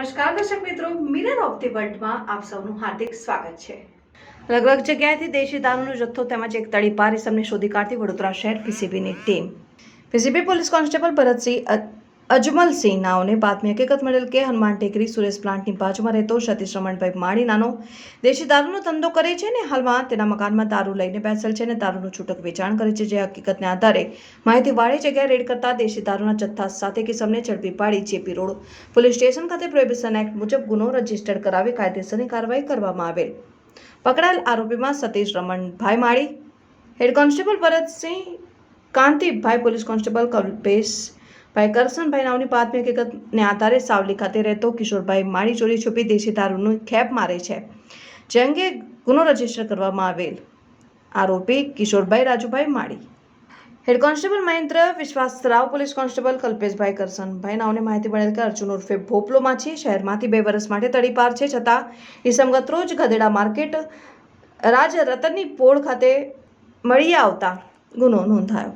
નમસ્કાર દર્શક મિત્રો, મિરર ઓફ ધી વર્લ્ડમાં આપ સૌનું હાર્દિક સ્વાગત છે। અલગ અલગ જગ્યાએથી દેશી દારૂનો જથ્થો તેમજ એક તડીપાર ઇસમને શોધી કાઢતી વડોદરા શહેર પીસીબીની team. PCB police constable Bharatsinh Ajmalsinh નાઓને બાતમી હકીકત મળેલ કે હનુમાન ટેકરી સુરેશ પ્લાન્ટની બાજુમાં રહેતો સતીશ રમણભાઈ માળી નાનો દેશી દારૂનો ધંધો કરે છે અને હાલમાં તેના મકાનમાં દારૂ લઈને બેસેલ છે અને દારૂનું છૂટક વેચાણ કરે છે। જે હકીકતને આધારે માહિતીવાળી જગ્યાએ રેડ કરતા દેશી દારૂના જથ્થા સાથે કિસમને ઝડપી પાડી જેપી રોડ પોલીસ સ્ટેશન ખાતે પ્રોહિબિશન એક્ટ મુજબ ગુનો રજીસ્ટર કરાવી કાયદેસરની કાર્યવાહી કરવામાં આવેલ। પકડાયેલ આરોપીમાં Satish Ramanbhai Mali, head constable Bharatsinh, Kantibhai, police constable Kalpeshbhai Karsanbhai નાઓની બાતમી હકીકતને આધારે સાવલી ખાતે રહેતો કિશોરભાઈ માળી ચોરી છુપી દેશી દારૂનું ખેપ મારે છે, જે અંગે ગુનો રજીસ્ટર કરવામાં આવેલ। આરોપી Kishorbhai Rajubhai Mali, head constable Mahendra Vishwasrao, police constable Kalpeshbhai Karsanbhai નાઓને માહિતી મળેલ કે અર્જુન ઉર્ફે ભોપલો માછી શહેરમાંથી 2 વર્ષ માટે તડીપાર છે, છતાં ઈસમ ગતરોજ ગધેડા માર્કેટ રાજ રતનની પોળ ખાતે મળી આવતા ગુનો નોંધાયો।